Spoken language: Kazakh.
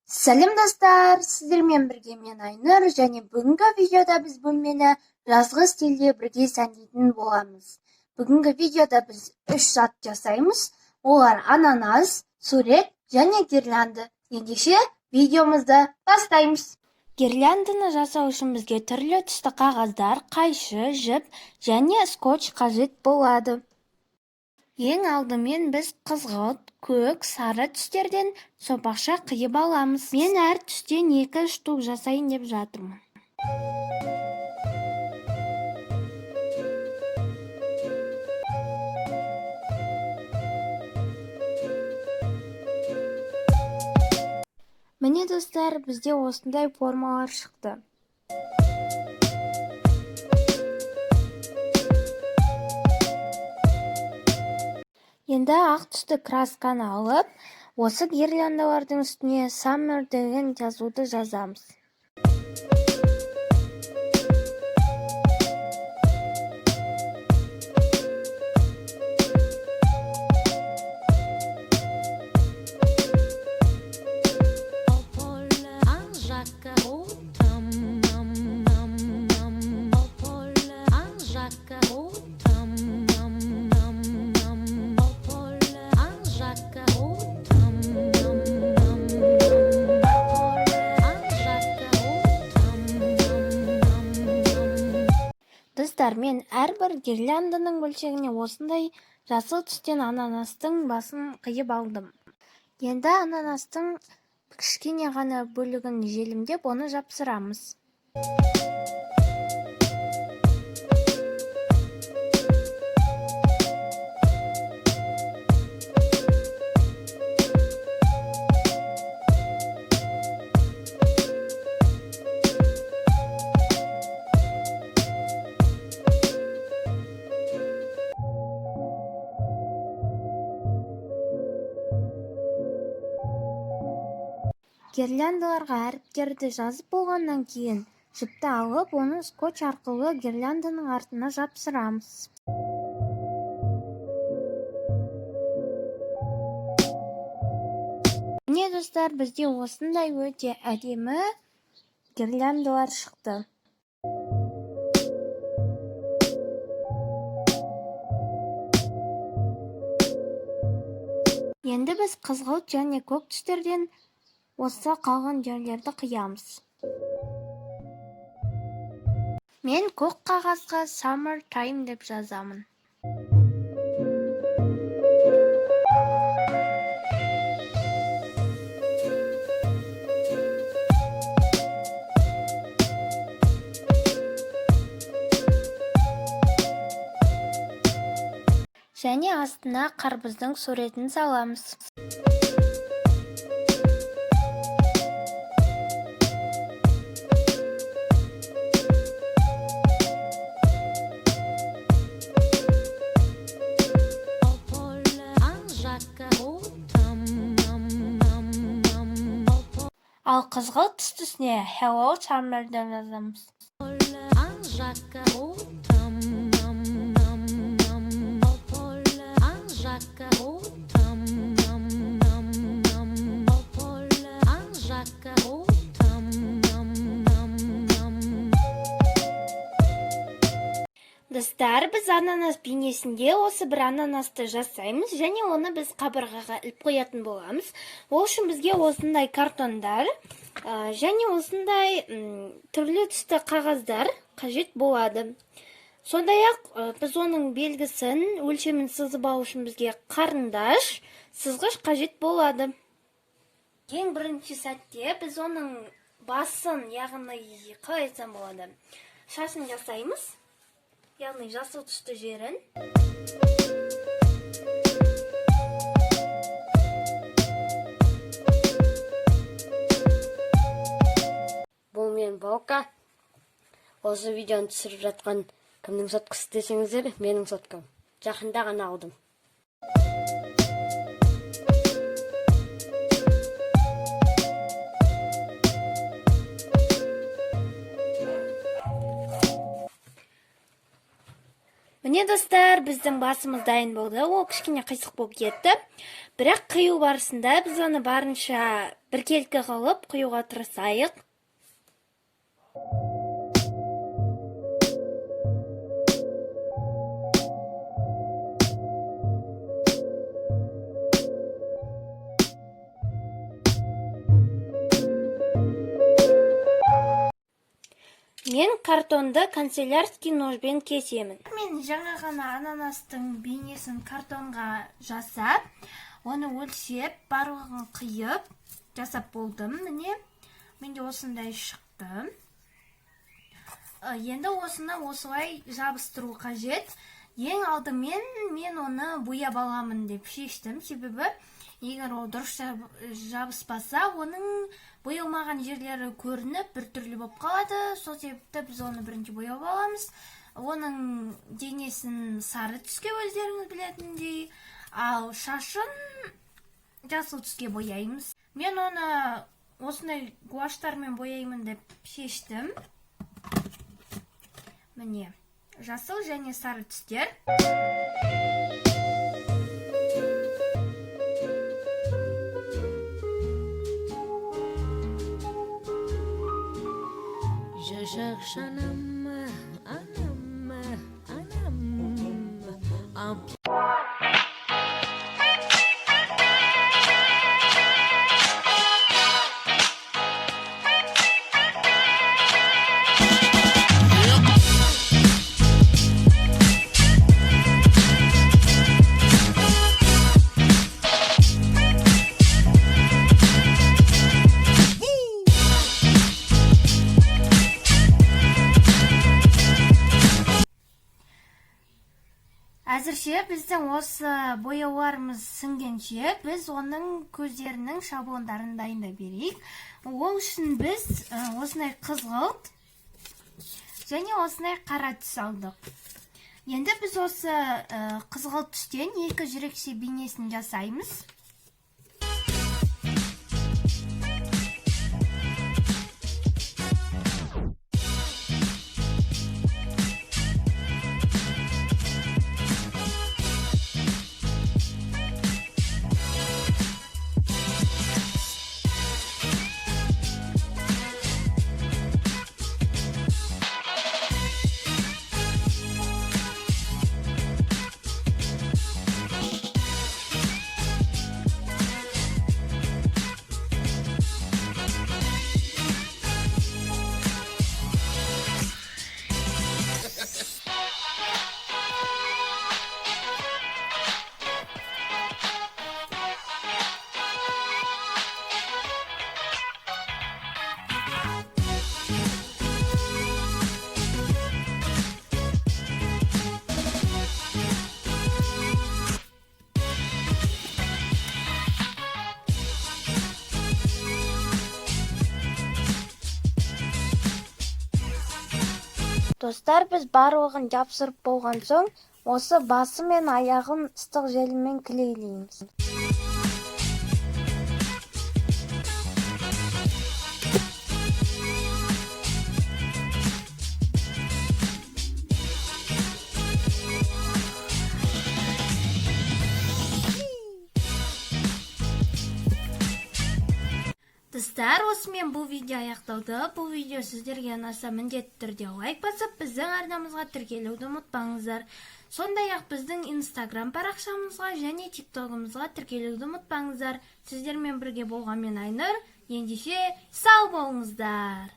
Сәлем достар, сіздермен бірге мен Айнұр, және бүгінгі видеода біз бөлмені жазғы стильде бірге сәндейтін боламыз. Бүгінгі видеода біз 3 зат жасаймыз. Олар ананас, сурет және гирлянда. Ендеше видеомызды бастаймыз. Гирлянданы жасау үшін бізге түрлі түсті қағаздар, қайшы, жіп және скотч қажет болады. Ең алдымен біз қызғылт, көк, сары түстерден сопақша қиып аламыз. Мен әр түстен 2 штук жасайын деп жатырмын. Міне достар, бізде осындай формалар шықты. Енді ақ түсті красканы алып, осы гирляндалардың үстіне Summer деген жазуды жазамыз. Достар, мен әрбір гирлянданың бөлшегіне осындай жасыл түстен ананастың басын қиып алдым. Енді ананастың кішкене ғана бөлігін желімдеп, оны жапсырамыз. Гирляндаларға әріптерді жазып болғаннан кейін, жіпті алып, оны скотч арқылы гирлянданың артына жапсырамыз. Міне достар, бізде осындай өте әдемі гирляндалар шықты. Енді біз қызғылт және көк түстерден осы қалған жерлерді қиямыз. Мен көк қағазға Summer Time деп жазамын. Және астына қарбыздың суретін саламыз. Ал қызғылт түстісіне Hello Summer деп жазамыз. Достар, біз ананас бейнесінде осы бір ананасты жасаймыз, және оны біз қабырғаға іліп қоятын боламыз. Ол үшін бізге осындай картондар және осындай түрлі түсті қағаздар қажет болады. Сондай-ақ біз оның белгісін, өлшемін сызып алу үшін бізге қарындаш, сызғыш қажет болады. Ең бірінші сәтте біз оның басын, яғни қалай айтсам болады, шашын жасаймыз. Яғни жасыл түсті жерін. Бұл мен Балка. Осы видеоны түсіріп жатқан кімнің соткасы десеңіздер, менің соткам. Жақында ғана алдым. Міне Міне достар, біздің басымыз дайын болды. Ол кішкене қисық болып кетті. Бірақ қию барысында біз оны барынша біркелкі қылып қиюға тырысайық. Мен картонды канцелярский ножбен кесемін. Мен жаңа ғана ананастың бейнесін картонға жасап, оны өлшеп, барлығын қиып, жасап болдым. Міне, менде осындай шықты. Енді осыны осылай жабыстыру қажет. Ең алдымен мен оны бояп аламын деп шештім. Себебі, егер ол дұрыс жабыспаса, оның боялмаған жерлері көрініп, бір түрлі болып қалады. Сол себепті біз оны бірінші бояп аламыз. Оның денесін сары түске өздеріңіз білетіндей, ал шашын жасыл түске бояймыз. Мен оны осындай гуаштармен бояймын деп шештім. Міне, жасыл және сары түстер. Je cherche un homme, un Әзірше біздің осы бояуларымыз сіңгенше, біз оның көздерінің шаблондарын дайындап берейік. Ол үшін біз осындай қызғылт және осындай қара түс алдық. Енді біз осы қызғылт түстен екі жүрекше бейнесін жасаймыз. Достар, біз барлығын жапсырып болған соң, осы басы мен аяғын ыстық желіммен клейлейміз. Достар, осымен бұл видео аяқталды. Бұл видео сіздерге ұнаса міндетті түрде лайк басып, біздің арнамызға тіркелуді ұмытпаңыздар. Сондай-ақ біздің Instagram парақшамызға және TikTok'ымызға тіркелуді ұмытпаңыздар. Сіздермен бірге болған мен Айнұр. Ендеше сау болыңыздар.